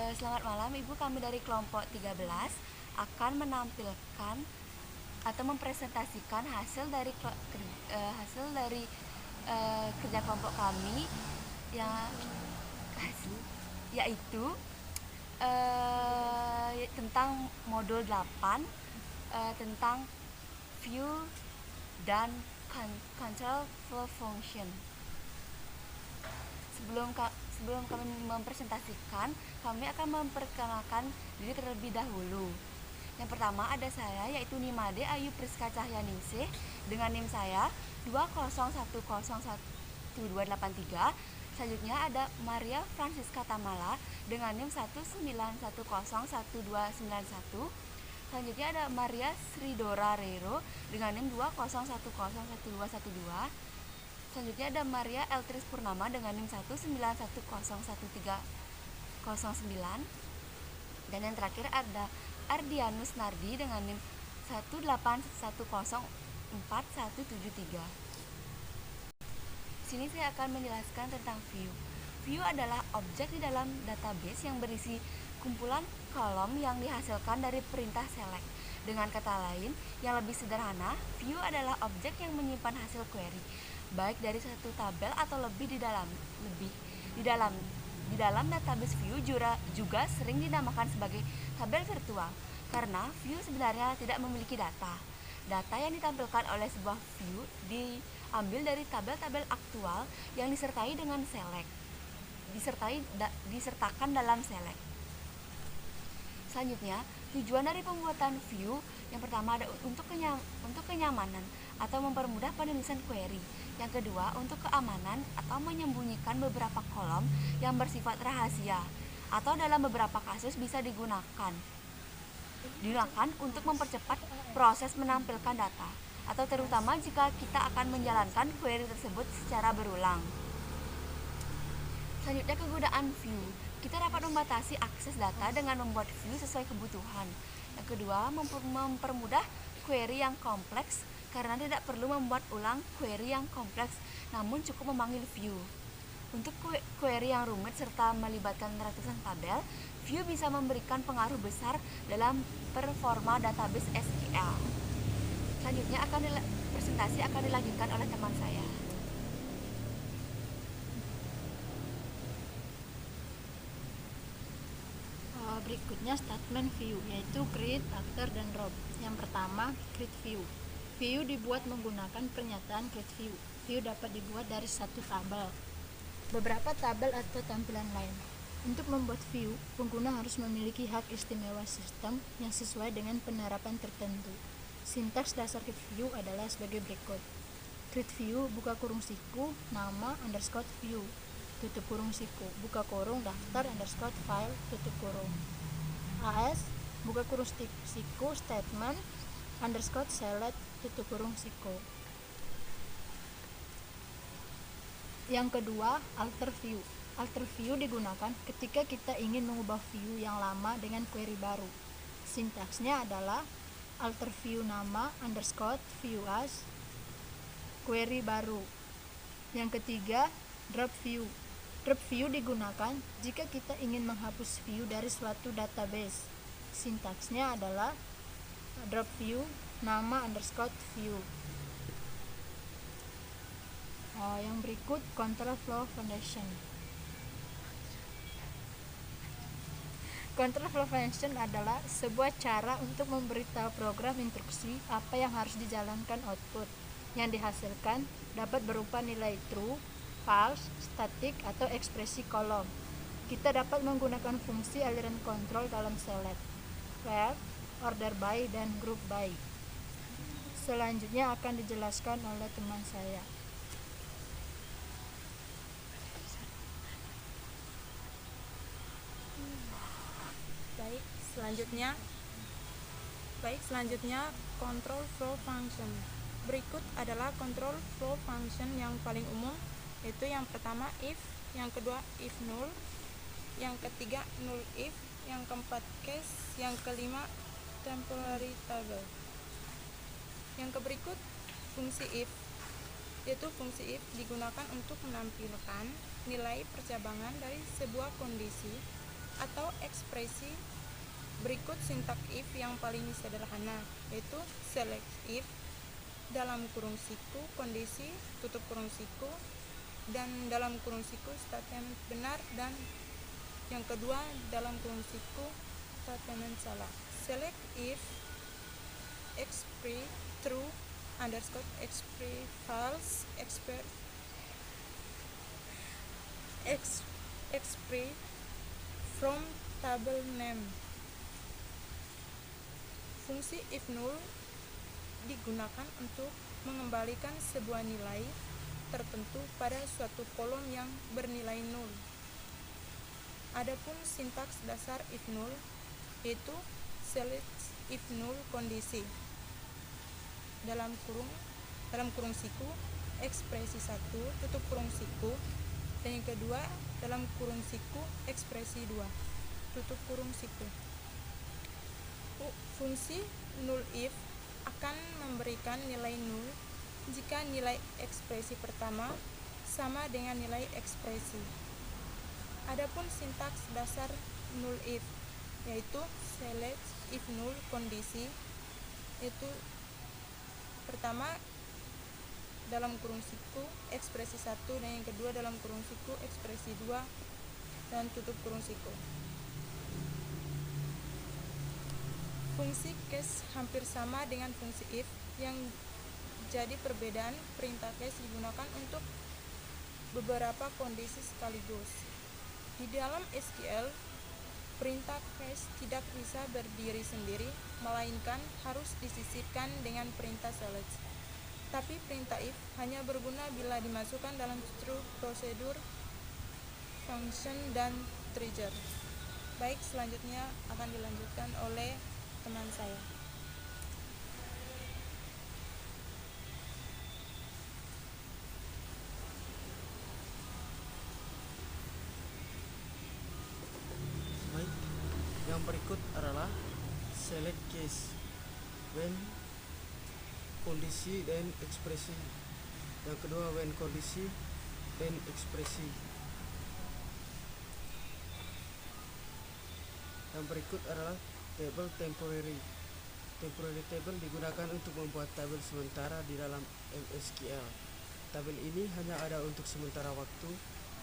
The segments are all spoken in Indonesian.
Selamat malam Ibu, kami dari kelompok 13 akan menampilkan atau mempresentasikan hasil dari kerja kelompok kami yang yaitu tentang modul 8 tentang view dan control flow function. Sebelum kami mempresentasikan, kami akan memperkenalkan diri terlebih dahulu. Yang pertama ada saya, yaitu Nimade Ayu Priska Cahyaningsih dengan NIM saya 201011283. Selanjutnya ada Maria Francisca Tamala dengan NIM 191011291. Selanjutnya ada Maria Sridora Rero dengan NIM 201011212. Selanjutnya ada Maria Eltris Purnama dengan NIM 191011309. Dan yang terakhir ada Ardianus Nardi dengan NIM 181041173. Sini saya akan menjelaskan tentang view. View adalah objek di dalam database yang berisi kumpulan kolom yang dihasilkan dari perintah select. Dengan kata lain, yang lebih sederhana, view adalah objek yang menyimpan hasil query, baik dari satu tabel atau lebih di dalam database view juga sering dinamakan sebagai tabel virtual, karena view sebenarnya tidak memiliki data. Data yang ditampilkan oleh sebuah view diambil dari tabel-tabel aktual yang disertai dengan select, disertakan dalam select. Selanjutnya, tujuan dari pembuatan view yang pertama ada untuk kenyamanan atau mempermudah penulisan query. Yang kedua, untuk keamanan atau menyembunyikan beberapa kolom yang bersifat rahasia, atau dalam beberapa kasus bisa digunakan untuk mempercepat proses menampilkan data, atau terutama jika kita akan menjalankan query tersebut secara berulang. Selanjutnya, kegunaan view. Kita dapat membatasi akses data dengan membuat view sesuai kebutuhan. Yang kedua, mempermudah query yang kompleks karena tidak perlu membuat ulang query yang kompleks, namun cukup memanggil view. Untuk query yang rumit serta melibatkan ratusan tabel, view bisa memberikan pengaruh besar dalam performa database SQL. Selanjutnya presentasi akan dilanjutkan oleh teman saya. Berikutnya statement view, yaitu create, after, dan drop. Yang pertama, create view. View dibuat menggunakan pernyataan create view. View dapat dibuat dari satu tabel, beberapa tabel, atau tampilan lain. Untuk membuat view, pengguna harus memiliki hak istimewa sistem yang sesuai dengan penerapan tertentu. Sintaks dasar create view adalah sebagai berikut. Create view, buka kurung siku, nama underscore view, tutup kurung siku, buka kurung daftar underscore file, tutup kurung. AS, buka kurung siku, statement underscore select, tutup kurung siku. Yang kedua, alter view. Alter view digunakan ketika kita ingin mengubah view yang lama dengan query baru. Sintaksnya adalah alter view nama underscore view as query baru. Yang ketiga, drop view. Drop view digunakan jika kita ingin menghapus view dari suatu database. Sintaksnya adalah drop view nama underscore view. Yang berikut, control flow function. Control flow function adalah sebuah cara untuk memberitahu program instruksi apa yang harus dijalankan. Output yang dihasilkan dapat berupa nilai true, false, static, atau ekspresi kolom. Kita dapat menggunakan fungsi aliran kontrol dalam select, where, order by, dan group by. Selanjutnya akan dijelaskan oleh teman saya. Selanjutnya control flow function. Berikut adalah control flow function yang paling umum, yaitu yang pertama if, yang kedua if null, yang ketiga null if, yang keempat case, yang kelima temporary table. Yang berikut fungsi if, yaitu fungsi if digunakan untuk menampilkan nilai percabangan dari sebuah kondisi atau ekspresi berikut sintak if yang paling sederhana, yaitu select if, dalam kurung siku kondisi, tutup kurung siku, dan dalam kurung siku statement benar, dan yang kedua dalam kurung siku statement salah. Select if express true underscore express false express from table name. Fungsi if null digunakan untuk mengembalikan sebuah nilai tertentu pada suatu kolom yang bernilai nol. Adapun sintaks dasar if null yaitu select if null kondisi, dalam kurung siku ekspresi 1 tutup kurung siku, dan yang kedua dalam kurung siku ekspresi 2 tutup kurung siku. Fungsi null if akan memberikan nilai null jika nilai ekspresi pertama sama dengan nilai ekspresi. Adapun sintaks dasar null if yaitu select if null kondisi, yaitu pertama dalam kurung siku ekspresi 1 dan yang kedua dalam kurung siku ekspresi 2 dan tutup kurung siku. Fungsi case hampir sama dengan fungsi if, yang jadi perbedaan perintah case digunakan untuk beberapa kondisi sekaligus. Di dalam SQL, perintah case tidak bisa berdiri sendiri, melainkan harus disisipkan dengan perintah select. Tapi perintah if hanya berguna bila dimasukkan dalam prosedur, function, dan trigger. Baik, selanjutnya akan dilanjutkan oleh teman saya. Baik, yang berikut adalah select case, when kondisi dan ekspresi. Yang kedua when kondisi dan ekspresi. Yang berikut adalah table temporary. Temporary table digunakan untuk membuat tabel sementara di dalam MSQL. Tabel ini hanya ada untuk sementara waktu,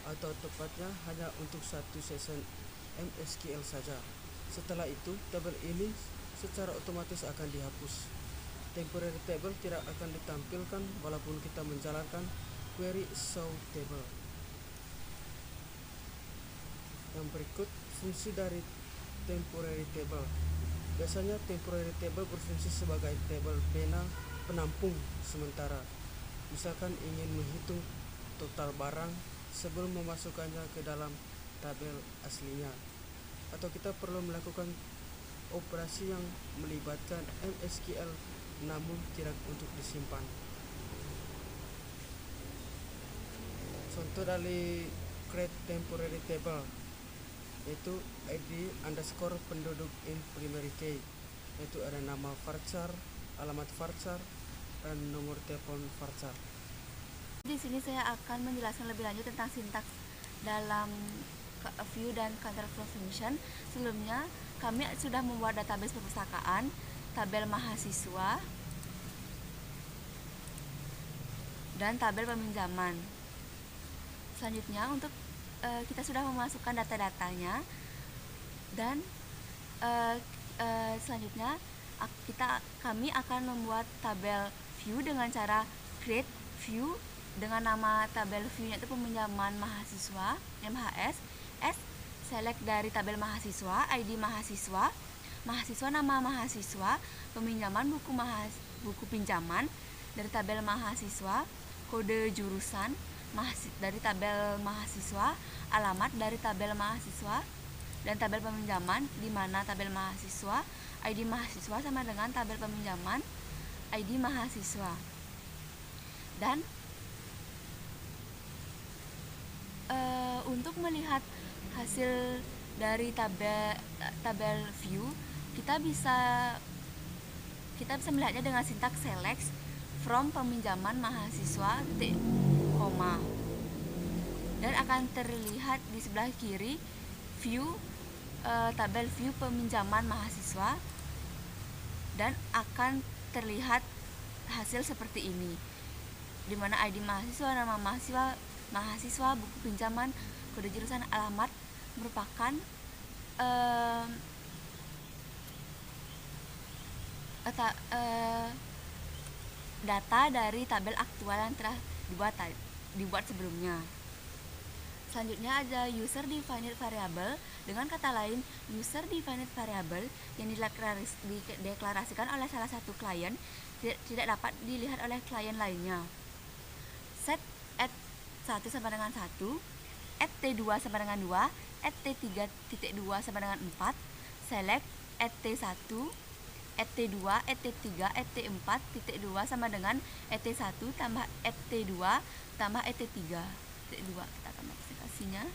atau tepatnya hanya untuk satu session MSQL saja. Setelah itu, tabel ini secara otomatis akan dihapus. Temporary table tidak akan ditampilkan walaupun kita menjalankan query show table. Yang berikut fungsi dari temporary table. Biasanya temporary table berfungsi sebagai tabel pena penampung sementara. Misalkan ingin menghitung total barang sebelum memasukkannya ke dalam tabel aslinya, atau kita perlu melakukan operasi yang melibatkan MSQL namun tidak untuk disimpan. Contoh dari create temporary table yaitu ID underscore penduduk in primary key, yaitu ada nama varchar, alamat varchar, dan nomor telepon varchar. Di sini saya akan menjelaskan lebih lanjut tentang sintaks dalam view dan counter flow function. Sebelumnya kami sudah membuat database perpustakaan, tabel mahasiswa, dan tabel peminjaman. Selanjutnya untuk kita sudah memasukkan data-datanya, dan selanjutnya kami akan membuat tabel view dengan cara create view dengan nama tabel view-nya itu peminjaman mahasiswa MHS, select dari tabel mahasiswa, ID mahasiswa, nama mahasiswa, peminjaman buku pinjaman dari tabel mahasiswa, kode jurusan dari tabel mahasiswa, alamat dari tabel mahasiswa, dan tabel peminjaman di mana tabel mahasiswa ID mahasiswa sama dengan tabel peminjaman ID mahasiswa. Dan untuk melihat hasil dari tabel view, kita bisa melihatnya dengan sintaks select from peminjaman mahasiswa titik koma, dan akan terlihat di sebelah kiri view tabel view peminjaman mahasiswa dan akan terlihat hasil seperti ini, di mana ID mahasiswa, nama mahasiswa, buku pinjaman, kode jurusan, alamat merupakan data dari tabel aktual yang telah dibuat sebelumnya. Selanjutnya ada user defined variable. Dengan kata lain, user defined variable yang dideklarasikan oleh salah satu klien tidak dapat dilihat oleh klien lainnya. Set at 1 sama dengan 1, at t2 sama dengan 2, at t3.2 sama dengan 4, select at t1, at t2, at t3, at t4.2 sama dengan at t1 tambah at t2 tambah at t3. T2 kita akan aplikasinya.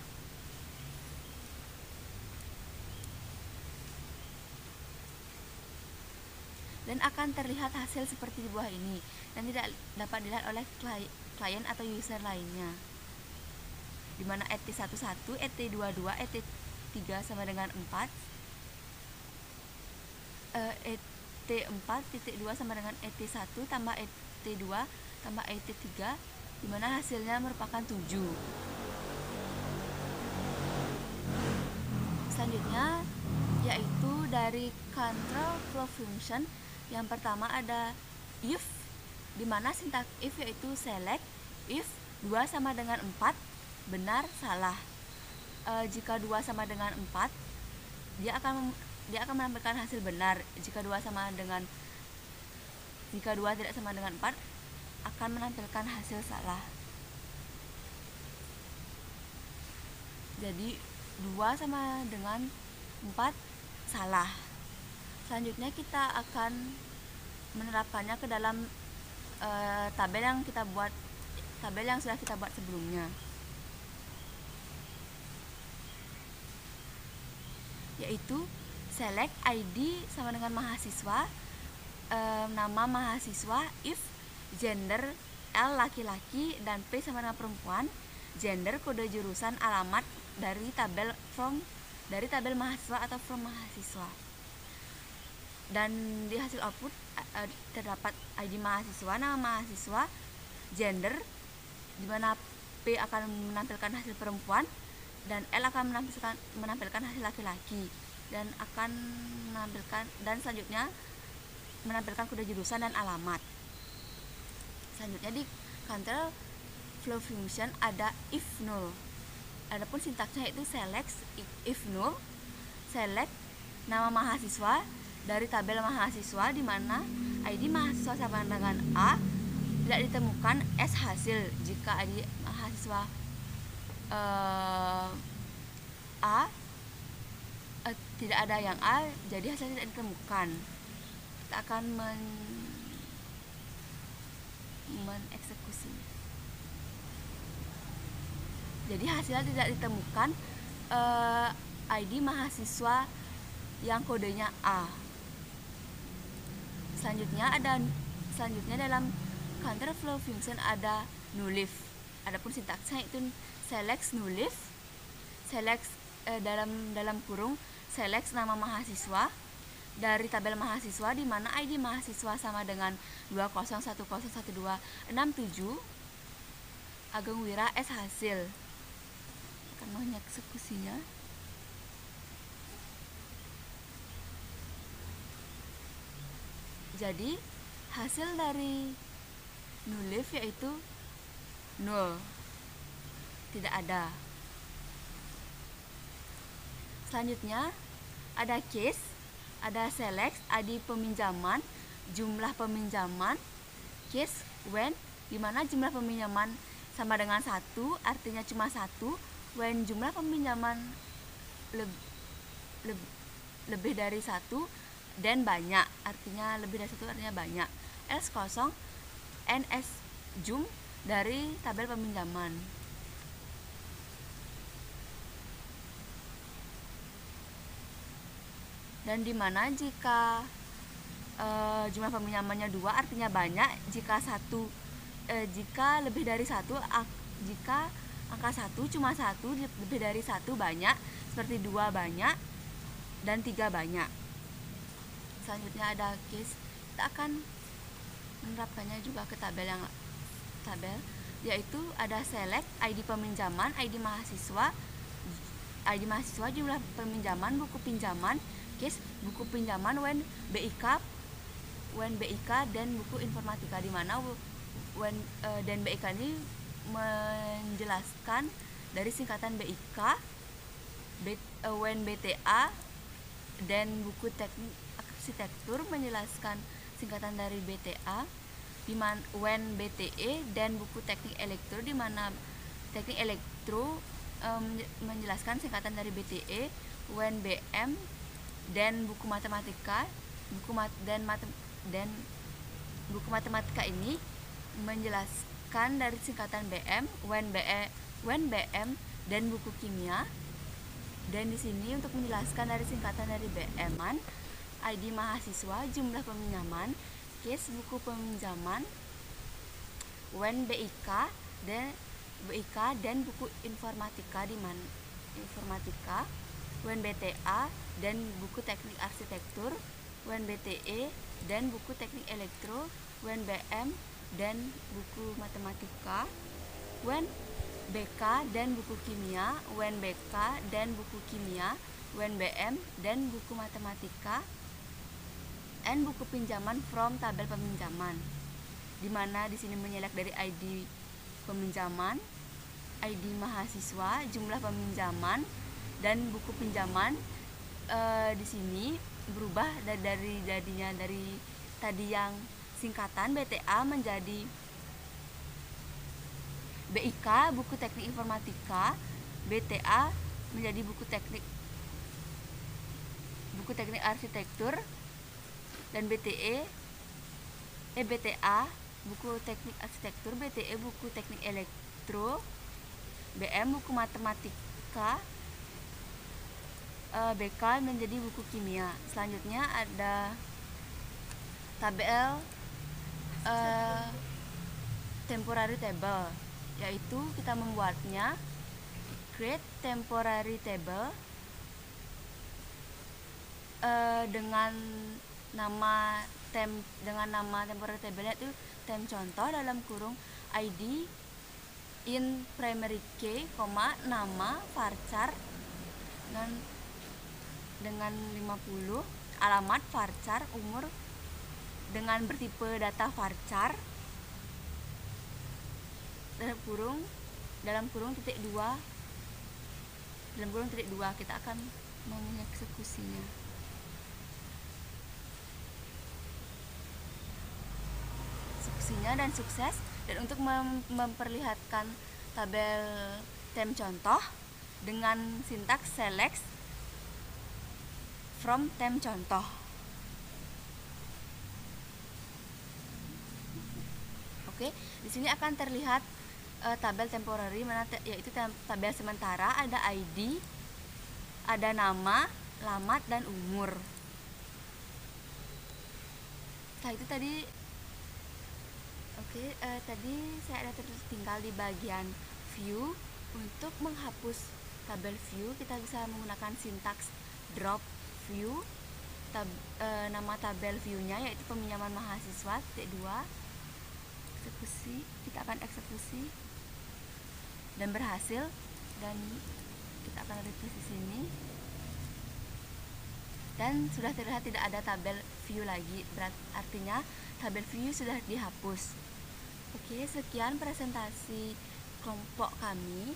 Dan akan terlihat hasil seperti di bawah ini dan tidak dapat dilihat oleh klien atau user lainnya, di mana ET11, ET22, ET3 sama dengan 4, ET4.2 sama dengan ET1 tambah ET2 tambah ET3, di mana hasilnya merupakan 7. Selanjutnya yaitu dari control flow function. Yang pertama ada if, di mana sintaks if yaitu select if 2 sama dengan 4, benar, salah. Jika 2 sama dengan 4, dia akan menampilkan hasil benar. Jika 2 tidak sama dengan 4, akan menampilkan hasil salah. Jadi 2 sama dengan 4 salah. Selanjutnya kita akan menerapkannya ke dalam tabel yang sudah kita buat sebelumnya, yaitu select ID sama dengan mahasiswa, nama mahasiswa, if gender L laki-laki dan P sama dengan perempuan, gender, kode jurusan, alamat dari tabel mahasiswa atau from mahasiswa. Dan di hasil output terdapat ID mahasiswa, nama mahasiswa, gender, di mana P akan menampilkan hasil perempuan dan L akan menampilkan hasil laki-laki, dan selanjutnya menampilkan kode jurusan dan alamat. Selanjutnya di control flow function ada if null. Adapun sintaksnya itu select if null, select nama mahasiswa dari tabel mahasiswa, di mana ID mahasiswa sama dengan A, tidak ditemukan S hasil. Jika ID mahasiswa A tidak ada yang A, jadi hasilnya tidak ditemukan. Kita akan mengeksekusi. Jadi hasilnya tidak ditemukan ID mahasiswa yang kodenya A. Selanjutnya dalam counter flow function ada nullif. Adapun sintaksnya itu select nullif, select dalam kurung select nama mahasiswa dari tabel mahasiswa, di mana ID mahasiswa sama dengan 20101267, Ageng Wira S hasil. Akan mengeksekusinya. Jadi hasil dari nullif yaitu 0, tidak ada. Selanjutnya ada case, ada select, ID peminjaman, jumlah peminjaman, case when, di mana jumlah peminjaman sama dengan 1, artinya cuma 1, when jumlah peminjaman lebih dari 1, dan banyak, artinya lebih dari 1 artinya banyak. Else kosong, ns jum dari tabel peminjaman. Dan dimana jika jumlah peminjamannya 2 artinya banyak, jika lebih dari 1, jika angka 1 cuma 1, lebih dari 1 banyak, seperti 2 banyak, dan 3 banyak. Selanjutnya ada case, kita akan menerapkannya juga ke tabel, yaitu ada select ID peminjaman, ID mahasiswa, jumlah peminjaman, buku pinjaman, case buku pinjaman, when BIK dan buku informatika, di mana dan BIK ini menjelaskan dari singkatan BIK, when BTA dan buku teknik arsitektur menjelaskan singkatan dari BTA, di mana when BTE dan buku teknik elektro, di mana teknik elektro menjelaskan singkatan dari BTE, when BM dan buku matematika, dan buku matematika ini menjelaskan dari singkatan BM, when BM dan buku kimia. Dan di sini untuk menjelaskan dari singkatan dari BM-an, ID mahasiswa, jumlah peminjaman, case buku peminjaman, when BIK dan buku informatika, di mana informatika, when BTA dan buku teknik arsitektur, when BTE dan buku teknik elektro, when BM dan buku matematika, when BK dan buku kimia, when BK dan buku kimia, when BM dan buku matematika, and buku pinjaman from tabel peminjaman, di mana di sini menyelect dari ID peminjaman, ID mahasiswa, jumlah peminjaman, dan buku pinjaman. Di sini berubah dari tadi yang singkatan BTA menjadi BIK buku teknik informatika, BTA menjadi buku teknik arsitektur, dan BTA buku teknik arsitektur, BTE buku teknik elektro, BM buku matematika, BK menjadi buku kimia. Selanjutnya ada tabel temporary table, yaitu kita membuatnya create temporary table dengan nama temporary table, yaitu tem contoh dalam kurung ID in primary key, nama varchar dengan 50, alamat varchar, umur dengan bertipe data varchar, dalam kurung titik 2, kita akan mengeksekusinya. Dan sukses. Dan untuk memperlihatkan tabel tem contoh dengan sintaks select from tem contoh. Oke, di sini akan terlihat tabel temporary, yaitu tabel sementara, ada ID, ada nama, alamat, dan umur. Setelah itu tadi saya ada tertinggal di bagian view. Untuk menghapus tabel view, kita bisa menggunakan sintaks drop view. Nama tabel view-nya yaitu peminjaman mahasiswa titik 2. Eksekusi, kita akan eksekusi dan berhasil, dan kita akan refresh di sini. Dan sudah terlihat tidak ada tabel view lagi, artinya tabel view sudah dihapus. Oke, sekian presentasi kelompok kami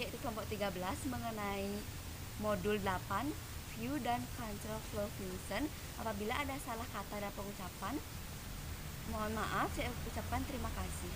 yaitu kelompok 13 mengenai modul 8 view dan control flow function. Apabila ada salah kata dan pengucapan, mohon maaf, saya ucapkan terima kasih.